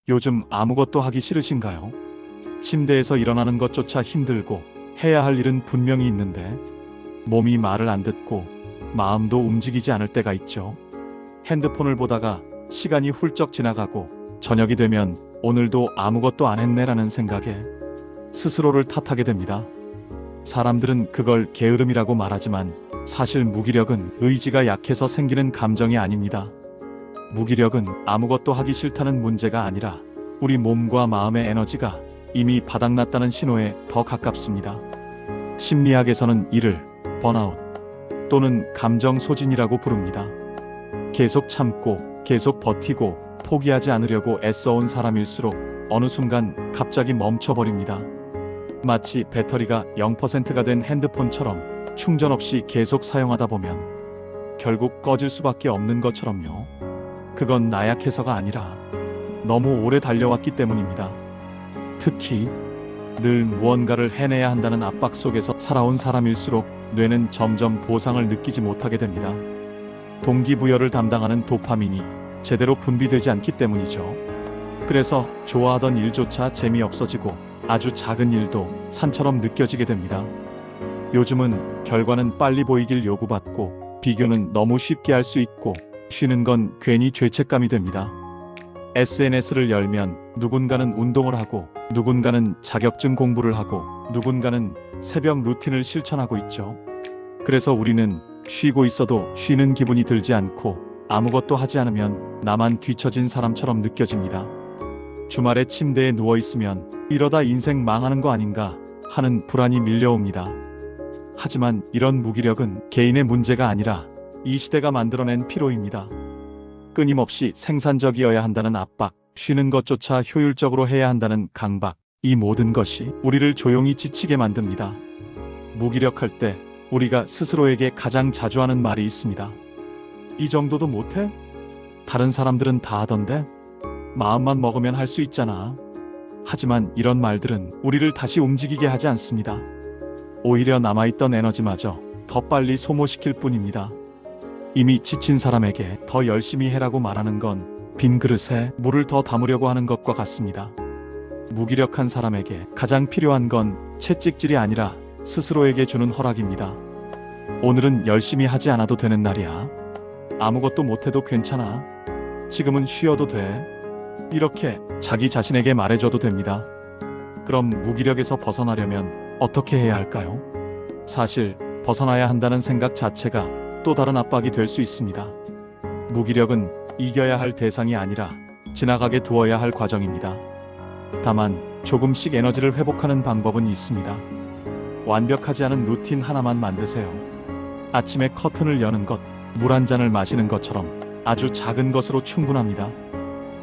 요즘 아무것도 하기 싫으신가요? 침대에서 일어나는 것조차 힘들고 해야 할 일은 분명히 있는데 몸이 말을 안 듣고 마음도 움직이지 않을 때가 있죠. 핸드폰을 보다가 시간이 훌쩍 지나가고 저녁이 되면 오늘도 아무것도 안 했네라는 생각에 스스로를 탓하게 됩니다. 사람들은 그걸 게으름이라고 말하지만 사실 무기력은 의지가 약해서 생기는 감정이 아닙니다. 무기력은 아무것도 하기 싫다는 문제가 아니라 우리 몸과 마음의 에너지가 이미 바닥났다는 신호에 더 가깝습니다. 심리학에서는 이를 번아웃 또는 감정 소진이라고 부릅니다. 계속 참고 계속 버티고 포기하지 않으려고 애써온 사람일수록 어느 순간 갑자기 멈춰버립니다. 마치 배터리가 0%가 된 핸드폰처럼 충전 없이 계속 사용하다 보면 결국 꺼질 수밖에 없는 것처럼요. 그건 나약해서가 아니라 너무 오래 달려왔기 때문입니다. 특히 늘 무언가를 해내야 한다는 압박 속에서 살아온 사람일수록 뇌는 점점 보상을 느끼지 못하게 됩니다. 동기부여를 담당하는 도파민이 제대로 분비되지 않기 때문이죠. 그래서 좋아하던 일조차 재미없어지고 아주 작은 일도 산처럼 느껴지게 됩니다. 요즘은 결과는 빨리 보이길 요구받고 비교는 너무 쉽게 할 수 있고 쉬는 건 괜히 죄책감이 됩니다. SNS를 열면 누군가는 운동을 하고 누군가는 자격증 공부를 하고 누군가는 새벽 루틴을 실천하고 있죠. 그래서 우리는 쉬고 있어도 쉬는 기분이 들지 않고 아무것도 하지 않으면 나만 뒤처진 사람처럼 느껴집니다. 주말에 침대에 누워있으면 이러다 인생 망하는 거 아닌가 하는 불안이 밀려옵니다. 하지만 이런 무기력은 개인의 문제가 아니라 이 시대가 만들어낸 피로입니다. 끊임없이 생산적이어야 한다는 압박, 쉬는 것조차 효율적으로 해야 한다는 강박, 이 모든 것이 우리를 조용히 지치게 만듭니다. 무기력할 때 우리가 스스로에게 가장 자주 하는 말이 있습니다. 이 정도도 못해? 다른 사람들은 다 하던데? 마음만 먹으면 할 수 있잖아. 하지만 이런 말들은 우리를 다시 움직이게 하지 않습니다. 오히려 남아있던 에너지마저 더 빨리 소모시킬 뿐입니다. 이미 지친 사람에게 더 열심히 해라고 말하는 건 빈 그릇에 물을 더 담으려고 하는 것과 같습니다. 무기력한 사람에게 가장 필요한 건 채찍질이 아니라 스스로에게 주는 허락입니다. 오늘은 열심히 하지 않아도 되는 날이야. 아무것도 못해도 괜찮아. 지금은 쉬어도 돼. 이렇게 자기 자신에게 말해줘도 됩니다. 그럼 무기력에서 벗어나려면 어떻게 해야 할까요? 사실 벗어나야 한다는 생각 자체가 또 다른 압박이 될 수 있습니다. 무기력은 이겨야 할 대상이 아니라 지나가게 두어야 할 과정입니다. 다만 조금씩 에너지를 회복하는 방법은 있습니다. 완벽하지 않은 루틴 하나만 만드세요. 아침에 커튼을 여는 것, 물 한 잔을 마시는 것처럼 아주 작은 것으로 충분합니다.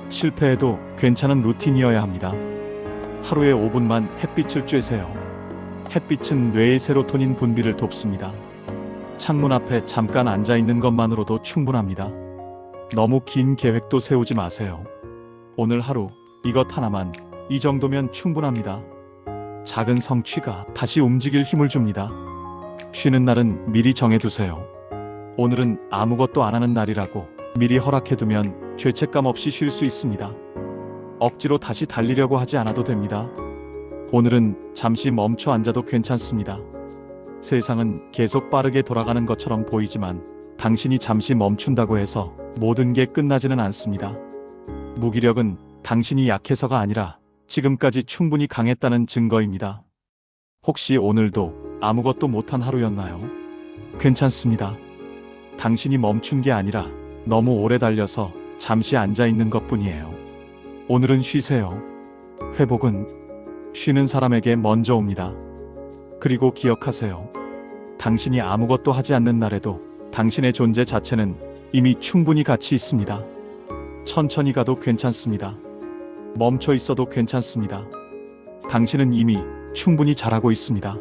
실패해도 괜찮은 루틴이어야 합니다. 하루에 5분만 햇빛을 쬐세요. 햇빛은 뇌의 세로토닌 분비를 돕습니다. 창문 앞에 잠깐 앉아 있는 것만으로도 충분합니다. 너무 긴 계획도 세우지 마세요. 오늘 하루 이것 하나만, 이 정도면 충분합니다. 작은 성취가 다시 움직일 힘을 줍니다. 쉬는 날은 미리 정해두세요. 오늘은 아무것도 안 하는 날이라고 미리 허락해두면 죄책감 없이 쉴 수 있습니다. 억지로 다시 달리려고 하지 않아도 됩니다. 오늘은 잠시 멈춰 앉아도 괜찮습니다. 세상은 계속 빠르게 돌아가는 것처럼 보이지만 당신이 잠시 멈춘다고 해서 모든 게 끝나지는 않습니다. 무기력은 당신이 약해서가 아니라 지금까지 충분히 강했다는 증거입니다. 혹시 오늘도 아무것도 못한 하루였나요? 괜찮습니다. 당신이 멈춘 게 아니라 너무 오래 달려서 잠시 앉아 있는 것뿐이에요. 오늘은 쉬세요. 회복은 쉬는 사람에게 먼저 옵니다. 그리고 기억하세요. 당신이 아무것도 하지 않는 날에도 당신의 존재 자체는 이미 충분히 가치 있습니다. 천천히 가도 괜찮습니다. 멈춰 있어도 괜찮습니다. 당신은 이미 충분히 잘하고 있습니다.